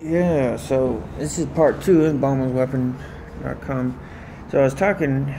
Yeah, so this is part two of bombsweapon.com. So I was talking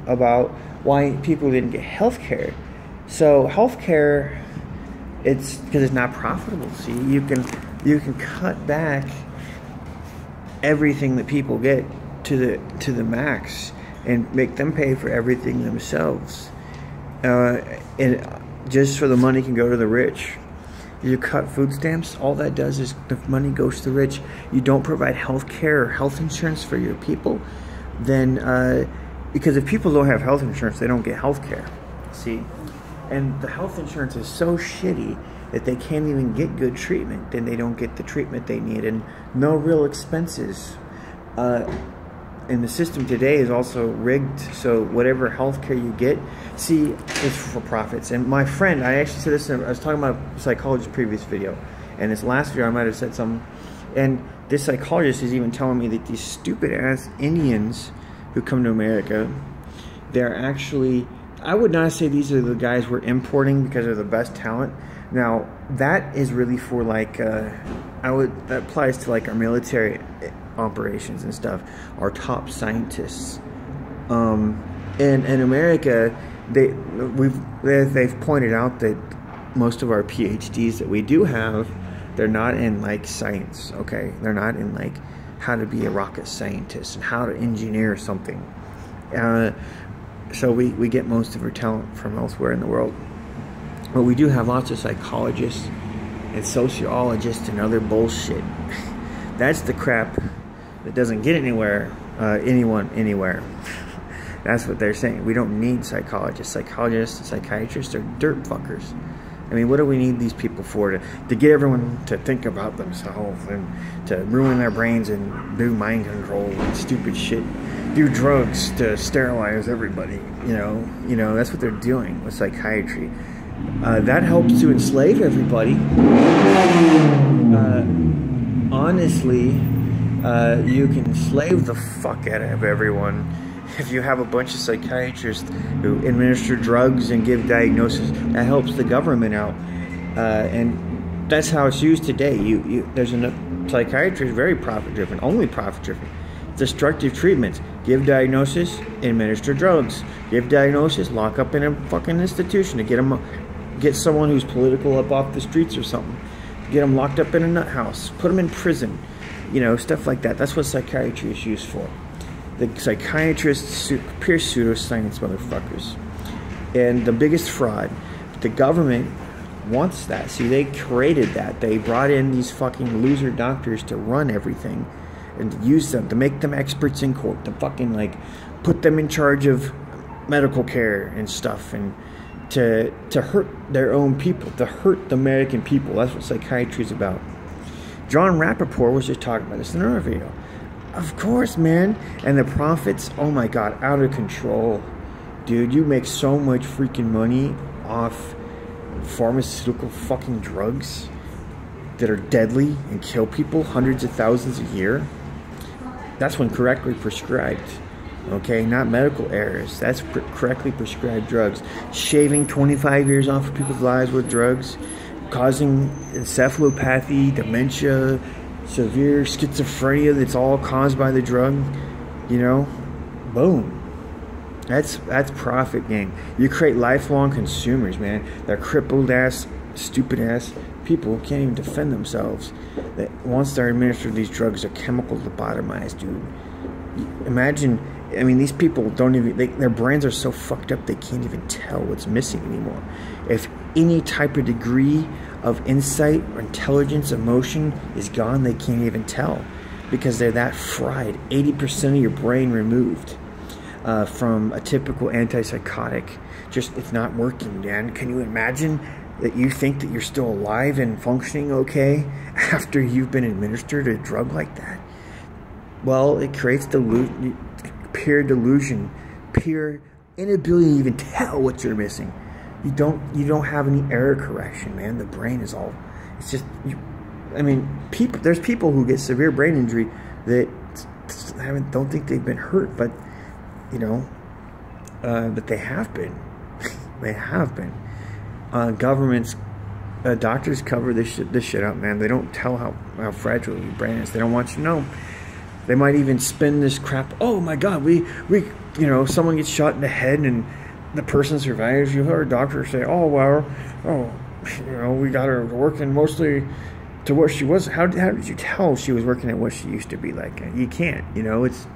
about why people didn't get health care. So health care, it's because it's not profitable. See, you can cut back everything that people get to the max and make them pay for everything themselves. And just so the money can go to the rich. You cut food stamps, all that does is the money goes to the rich. You don't provide health care or health insurance for your people, then, because if people don't have health insurance, they don't get health care. See? And the health insurance is so shitty that they can't even get good treatment, then they don't get the treatment they need, and no real expenses. And the system today is also rigged, so whatever health care you get, see, it's for profits. And my friend, I actually said this, I was talking about a psychologist previous video, and this last video I might have said something, and this psychologist is even telling me that these stupid ass Indians who come to America, they're actually, I would not say these are the guys we're importing because they're the best talent. Now, that is really for like, that applies to like our military operations and stuff, our top scientists. In America, they've pointed out that most of our PhDs that we do have, they're not in like science, okay? They're not in like how to be a rocket scientist and how to engineer something. So we get most of our talent from elsewhere in the world. But we do have lots of psychologists and sociologists and other bullshit. That's the crap that doesn't get anywhere, anywhere. That's what they're saying. We don't need psychologists. Psychologists and psychiatrists are dirt fuckers. I mean, what do we need these people for? To get everyone to think about themselves and to ruin their brains and do mind control and stupid shit. Do drugs to sterilize everybody. You know, that's what they're doing with psychiatry. That helps to enslave everybody. Honestly, you can enslave the fuck out of everyone if you have a bunch of psychiatrists who administer drugs and give diagnoses. That helps the government out, and that's how it's used today. There's enough psychiatry is very profit driven, only profit driven. Destructive treatments: give diagnosis, administer drugs. Give diagnosis, lock up in a fucking institution to get someone who's political up off the streets or something. Get them locked up in a nut house. Put them in prison. You know, stuff like that. That's what psychiatry is used for. The psychiatrists, pure pseudoscience motherfuckers. And the biggest fraud, the government wants that. See, they created that. They brought in these fucking loser doctors to run everything and to use them, to make them experts in court, to fucking like put them in charge of medical care and stuff, and to hurt their own people, to hurt the American people. That's what psychiatry is about. John Rappaport was just talking about this in another video. Of course, man. And the profits, oh my god, out of control. Dude, you make so much freaking money off pharmaceutical fucking drugs that are deadly and kill people, hundreds of thousands a year. That's when correctly prescribed. Okay, not medical errors. That's correctly prescribed drugs. Shaving 25 years off of people's lives with drugs, causing encephalopathy, dementia, severe schizophrenia that's all caused by the drug. You know, boom. That's profit game. You create lifelong consumers, man. They're crippled ass, stupid ass people who can't even defend themselves. That once they're administered these drugs, they're chemical lobotomized, dude. Imagine. I mean, these people don't even, their brains are so fucked up they can't even tell what's missing anymore. If any type of degree of insight or intelligence, emotion is gone, they can't even tell because they're that fried. 80% of your brain removed from a typical antipsychotic. Just, it's not working, man. Can you imagine that you think that you're still alive and functioning okay after you've been administered a drug like that? Well, it creates pure delusion, pure inability to even tell what you're missing. You don't have any error correction, man. The brain is all, it's just, I mean, there's people who get severe brain injury that don't think they've been hurt, but you know, but they have been. They have been. Governments doctors cover this shit up, man. They don't tell how fragile your brain is. They don't want you to know. They might even spin this crap. Oh my God, we someone gets shot in the head and the person survives. You hear a doctor say, oh well, we got her working mostly to what she was. How did you tell she was working at what she used to be like? You can't. It's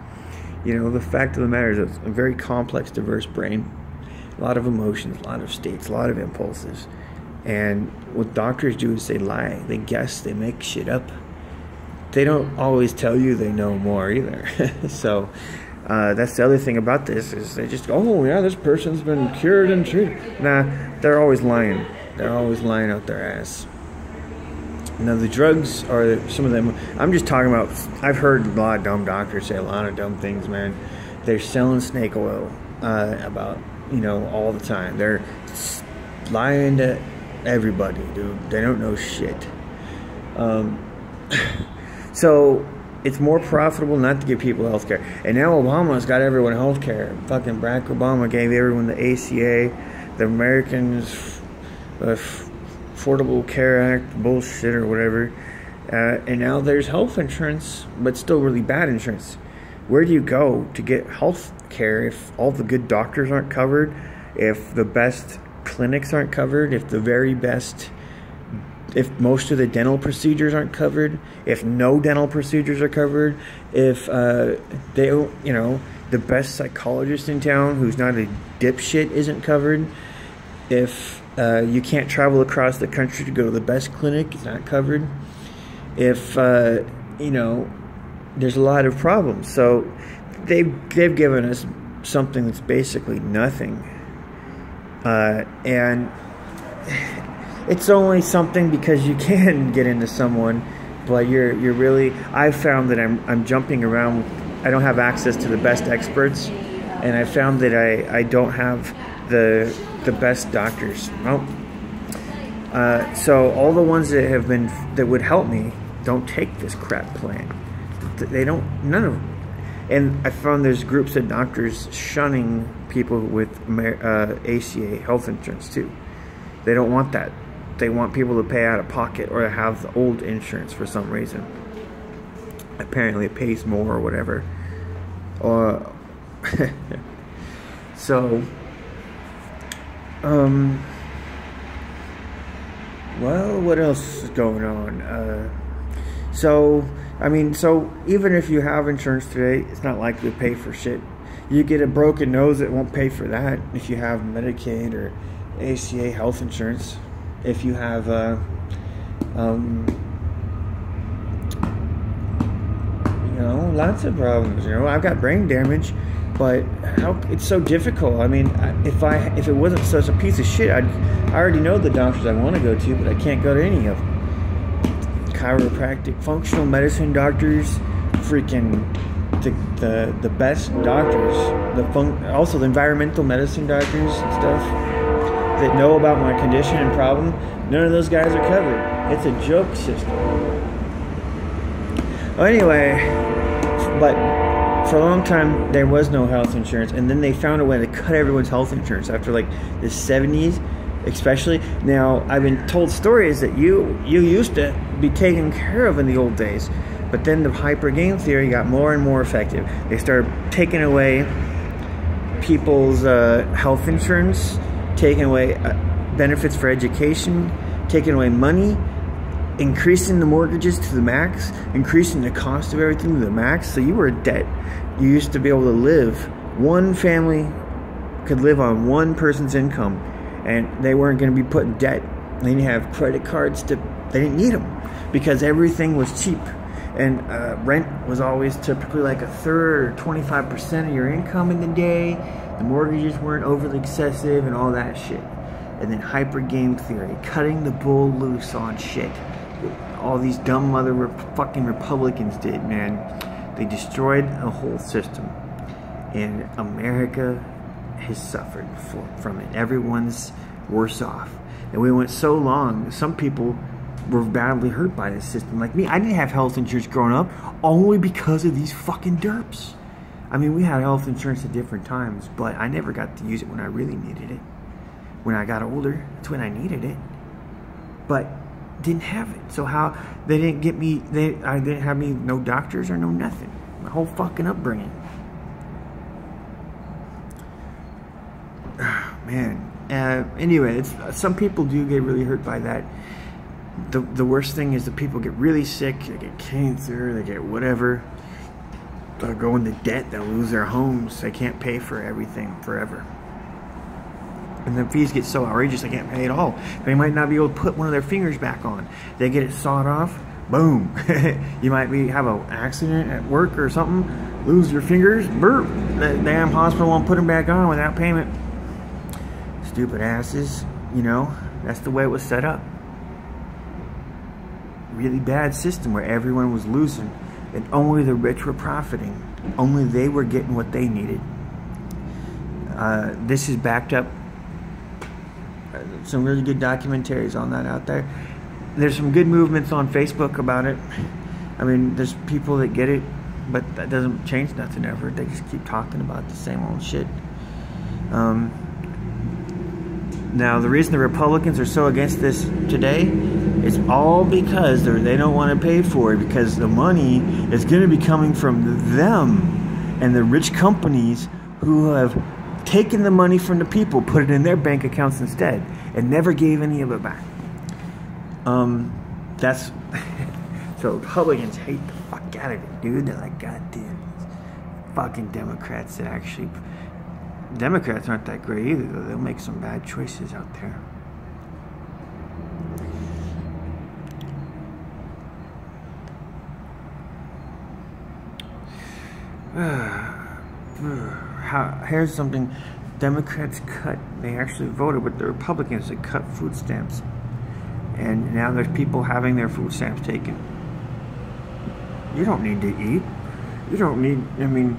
the fact of the matter is it's a very complex, diverse brain. A lot of emotions, a lot of states, a lot of impulses. And what doctors do is they lie, they guess, they make shit up. They don't always tell you they know more either. So that's the other thing about this is they just, oh yeah, this person's been cured and treated. Nah, they're always lying. They're always lying out their ass. Now the drugs are some of them. I'm just talking about. I've heard a lot of dumb doctors say a lot of dumb things, man. They're selling snake oil about all the time. They're lying to everybody, dude. They don't know shit. So it's more profitable not to give people health care. And now Obama's got everyone health care. Fucking Barack Obama gave everyone the ACA, the Americans Affordable Care Act bullshit or whatever. And now there's health insurance, but still really bad insurance. Where do you go to get health care if all the good doctors aren't covered, if the best clinics aren't covered, if most of the dental procedures aren't covered, if no dental procedures are covered, if the best psychologist in town who's not a dipshit isn't covered, if you can't travel across the country to go to the best clinic, it's not covered, if there's a lot of problems. So they've given us something that's basically nothing, and it's only something because you can get into someone, but you're really. I've found that I'm jumping around. I don't have access to the best experts, and I found that I don't have the best doctors. Well, so all the ones that would help me don't take this crap plan. They don't. None of them. And I found there's groups of doctors shunning people with ACA health insurance too. They don't want that. They want people to pay out of pocket or to have the old insurance for some reason. Apparently it pays more or whatever. So, well, what else is going on? So even if you have insurance today, it's not likely to pay for shit. You get a broken nose, it won't pay for that if you have Medicaid or ACA health insurance. If you have lots of problems. I've got brain damage, but it's so difficult. I mean, if it wasn't such a piece of shit, I already know the doctors I want to go to, but I can't go to any of them. Chiropractic, functional medicine doctors, freaking the best doctors, also the environmental medicine doctors and stuff that know about my condition and problem. None of those guys are covered. It's a joke system. Well, anyway, but for a long time there was no health insurance, and then they found a way to cut everyone's health insurance after like the 70s. Especially now, I've been told stories that you used to be taken care of in the old days, but then the hypergame theory got more and more effective. They started taking away people's health insurance, taking away benefits for education, taking away money, increasing the mortgages to the max, increasing the cost of everything to the max. So you were in debt. You used to be able to live. One family could live on one person's income, and they weren't going to be put in debt. They didn't have credit cards. They didn't need them because everything was cheap. And rent was always typically like a third or 25% of your income in the day. The mortgages weren't overly excessive and all that shit. And then hypergame theory, cutting the bull loose on shit. All these dumb fucking Republicans did, man. They destroyed a whole system. And America has suffered from it. Everyone's worse off. And we went so long, some people were badly hurt by this system. Like me, I didn't have health insurance growing up only because of these fucking derps. I mean, we had health insurance at different times, but I never got to use it when I really needed it. When I got older, that's when I needed it. but didn't have it. So how they didn't get me? I didn't have me no doctors or no nothing. My whole fucking upbringing. Man. Anyway, some people do get really hurt by that. The worst thing is the people get really sick. They get cancer. They get whatever. They'll go into debt. They'll lose their homes. They can't pay for everything forever. And the fees get so outrageous they can't pay at all. They might not be able to put one of their fingers back on. They get it sawed off. Boom. You might have an accident at work or something. Lose your fingers. Burp. The damn hospital won't put them back on without payment. Stupid asses. You know, that's the way it was set up. Really bad system where everyone was losing and only the rich were profiting. Only they were getting what they needed. This is backed up. Some really good documentaries on that out there. There's some good movements on Facebook about it. I mean, there's people that get it, but that doesn't change nothing ever. They just keep talking about the same old shit. Now, the reason the Republicans are so against this today is all because they don't want to pay for it, because the money is going to be coming from them and the rich companies who have taken the money from the people, put it in their bank accounts instead, and never gave any of it back. That's so Republicans hate the fuck out of it, dude. They're like, goddamn, fucking Democrats that actually. Democrats aren't that great either, though. They'll make some bad choices out there. Here's something Democrats cut. They actually voted with the Republicans that cut food stamps. And now there's people having their food stamps taken. You don't need to eat. You don't need, I mean,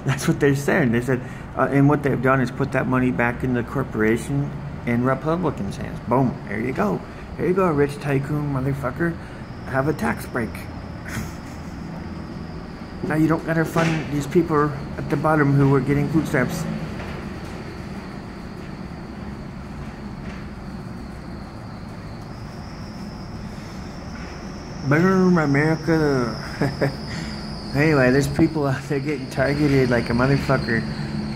that's what they're saying. They said, and what they've done is put that money back in the corporation and Republicans' hands. Boom, there you go. There you go, rich tycoon motherfucker. Have a tax break. Now you don't gotta fund these people at the bottom who are getting food stamps. Boom, America. Anyway, there's people out there getting targeted like a motherfucker.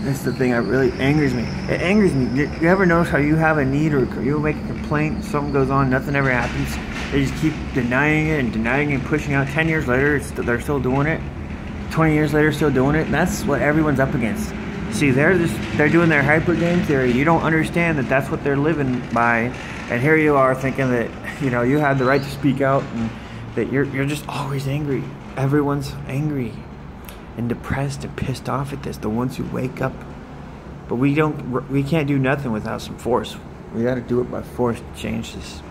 That's the thing that really angers me. It angers me. You ever notice how you have a need or you make a complaint, something goes on, nothing ever happens? They just keep denying it and pushing out. 10 years later, they're still doing it. 20 years later, still doing it. That's what everyone's up against. See, they're doing their hypergame theory. You don't understand that that's what they're living by. And here you are thinking that, you know, you have the right to speak out and that you're just always angry. Everyone's angry and depressed and pissed off at this. The ones who wake up, but we can't do nothing without some force. We got to do it by force to change this,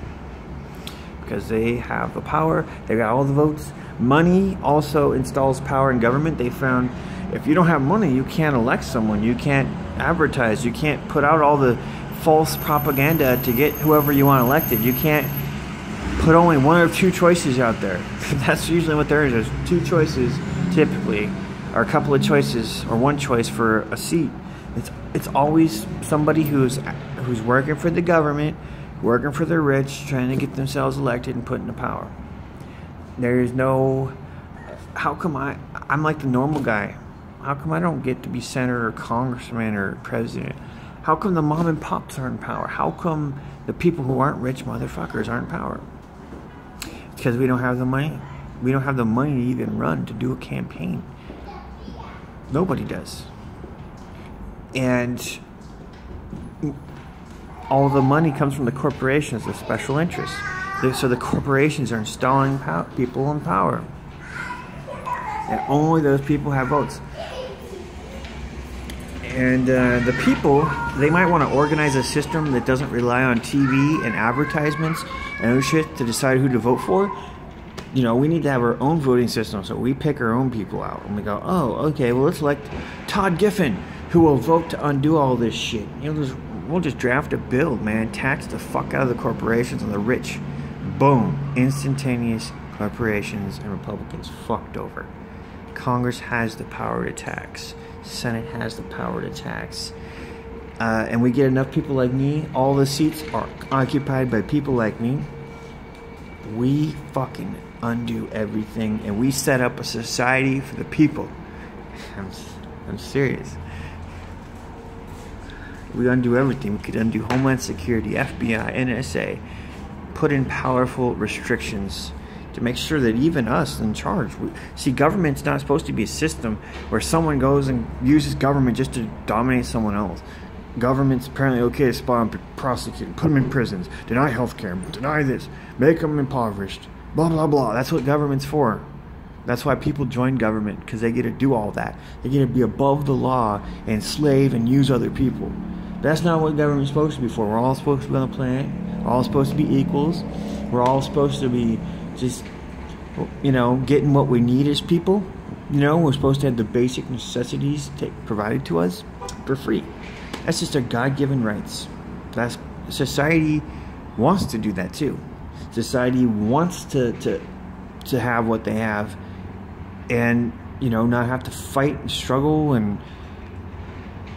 because they have the power. They got all the votes. Money also installs power in government. They found if you don't have money, you can't elect someone. You can't advertise. You can't put out all the false propaganda to get whoever you want elected. You can't put only one or two choices out there. That's usually what there is. There's two choices typically, or a couple of choices, or one choice for a seat. It's always somebody who's working for the government, working for the rich, trying to get themselves elected and put into power. There is no, how come I'm like the normal guy? How come I don't get to be senator or congressman or president? How come the mom and pops are in power? How come the people who aren't rich motherfuckers aren't in power? Because we don't have the money. We don't have the money to even run, to do a campaign. Nobody does. And all the money comes from the corporations, the special interests. So the corporations are installing people in power. And only those people have votes. And the people, they might want to organize a system that doesn't rely on TV and advertisements and other shit to decide who to vote for. You know, we need to have our own voting system, so we pick our own people out. And we go, oh, okay, well, let's elect Todd Giffen, who will vote to undo all this shit. You know, we'll just draft a bill, man. Tax the fuck out of the corporations and the rich. Boom. Instantaneous corporations and Republicans fucked over. Congress has the power to tax. Senate has the power to tax. and we get enough people like me, all the seats are occupied by people like me, we fucking undo everything, and we set up a society for the people. I'm serious. We undo everything. We could undo Homeland Security, FBI, NSA, put in powerful restrictions to make sure that even us in charge. See, government's not supposed to be a system where someone goes and uses government just to dominate someone else. Government's apparently okay to spy on, prosecute, put them in prisons, deny healthcare, deny this, make them impoverished, blah, blah, blah. That's what government's for. That's why people join government, because they get to do all that. They get to be above the law and slave and use other people. That's not what government's supposed to be for. We're all supposed to be on the planet. We're all supposed to be equals. We're all supposed to be just, you know, getting what we need as people. You know, we're supposed to have the basic necessities provided to us for free. That's just our God-given rights. That's society wants to do that too. Society wants to have what they have, and you know, not have to fight and struggle and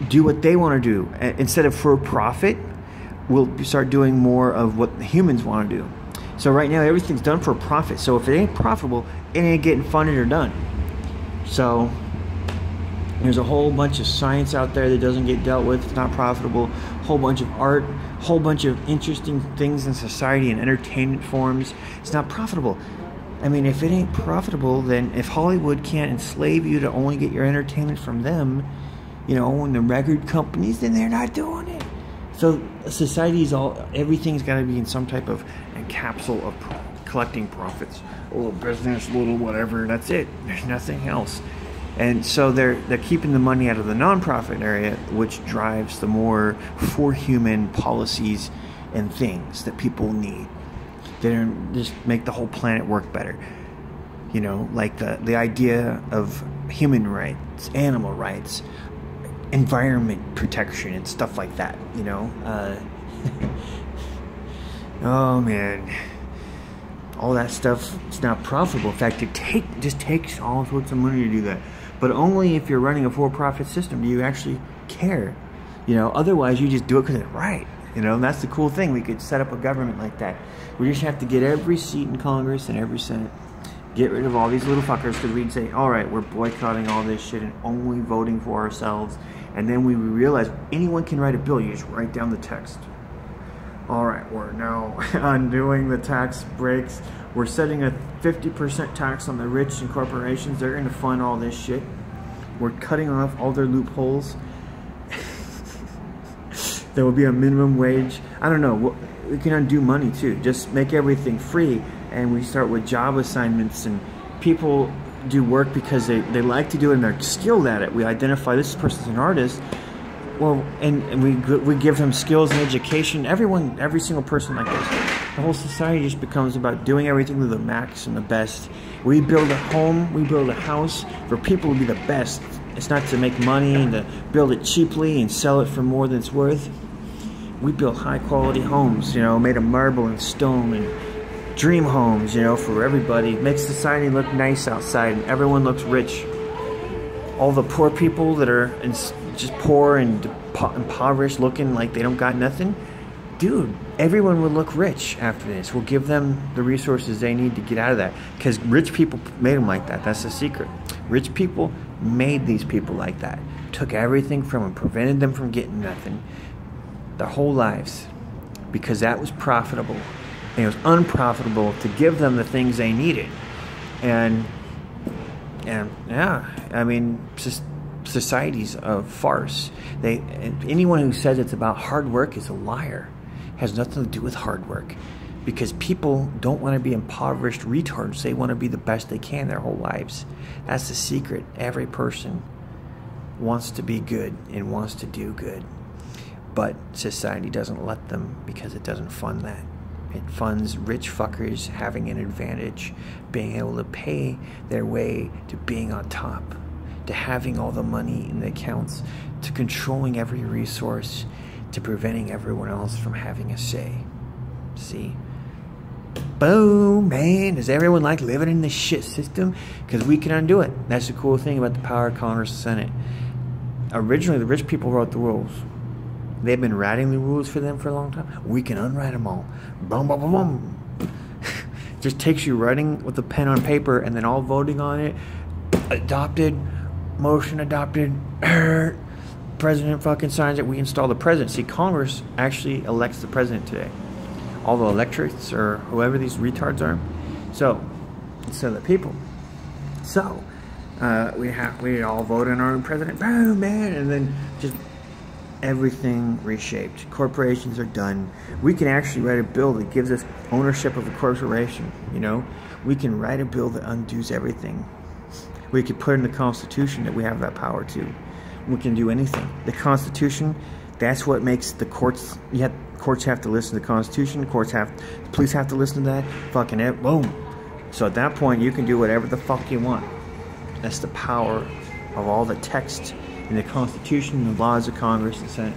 do what they want to do. Instead of for profit, we'll start doing more of what the humans want to do. So right now everything's done for profit. So if it ain't profitable, it ain't getting funded or done. So there's a whole bunch of science out there that doesn't get dealt with. It's not profitable. A whole bunch of art, a whole bunch of interesting things in society and entertainment forms. It's not profitable. I mean, if it ain't profitable, then if Hollywood can't enslave you to only get your entertainment from them, you know, and the record companies, then they're not doing it. So society's everything's got to be in some type of capsule of collecting profits. A little business, a little whatever, that's it. There's nothing else. And so they're keeping the money out of the nonprofit area, which drives the more for human policies and things that people need. They just make the whole planet work better. You know, like the idea of human rights, animal rights, environment protection and stuff like that, you know. Oh man, all that stuff, it's not profitable. In fact, it just takes all sorts of money to do that, but only if you're running a for-profit system do you actually care. You know, otherwise you just do it because it's right. You know, and that's the cool thing. We could set up a government like that. We just have to get every seat in Congress and every Senate, get rid of all these little fuckers, because we'd say, all right, we're boycotting all this shit and only voting for ourselves. And then we realize anyone can write a bill. You just write down the text. All right, we're now undoing the tax breaks. We're setting a 50% tax on the rich and corporations. They're going to fund all this shit. We're cutting off all their loopholes. There will be a minimum wage. I don't know. We can undo money too. Just make everything free, and we start with job assignments, and people do work because they like to do it and they're skilled at it. We identify this person's an artist. Well, and we give them skills and education. Every single person like this. The whole society just becomes about doing everything to the max and the best. We build a home, we build a house for people to be the best. It's not to make money and to build it cheaply and sell it for more than it's worth. We build high quality homes, you know, made of marble and stone, and dream homes, you know, for everybody. It makes society look nice outside and everyone looks rich. All the poor people that are just poor and impoverished, looking like they don't got nothing, dude, everyone will look rich after this. We'll give them the resources they need to get out of that, because rich people made them like that. That's the secret. Rich people made these people like that, took everything from them, prevented them from getting nothing their whole lives, because that was profitable, and it was unprofitable to give them the things they needed. And yeah, I mean, just society's a farce. Anyone who says it's about hard work is a liar. It has nothing to do with hard work, because people don't want to be impoverished retards. They want to be the best they can their whole lives. That's the secret. Every person wants to be good and wants to do good, but society doesn't let them, because it doesn't fund that. It funds rich fuckers having an advantage, being able to pay their way to being on top, to having all the money in the accounts, to controlling every resource, to preventing everyone else from having a say. See? Boom, man. Does everyone like living in this shit system? Because we can undo it. That's the cool thing about the power of Congress and Senate. Originally, the rich people wrote the rules. They've been writing the rules for them for a long time. We can unwrite them all. Boom, boom, boom, boom. Just takes you writing with a pen on paper and then all voting on it. Adopted. Motion adopted. President fucking signs it. We install the president. See, Congress actually elects the president today. All the electorates or whoever these retards are. So, instead of the people. So, we all vote in our own president. Boom, man. And then just everything reshaped. Corporations are done. We can actually write a bill that gives us ownership of a corporation. You know, we can write a bill that undoes everything. We could put in the Constitution that we have that power too. We can do anything. The Constitution, that's what makes the courts. Courts have to listen to the Constitution. The police have to listen to that. Fucking it. Boom. So at that point, you can do whatever the fuck you want. That's the power of all the text in the Constitution, the laws of Congress and Senate.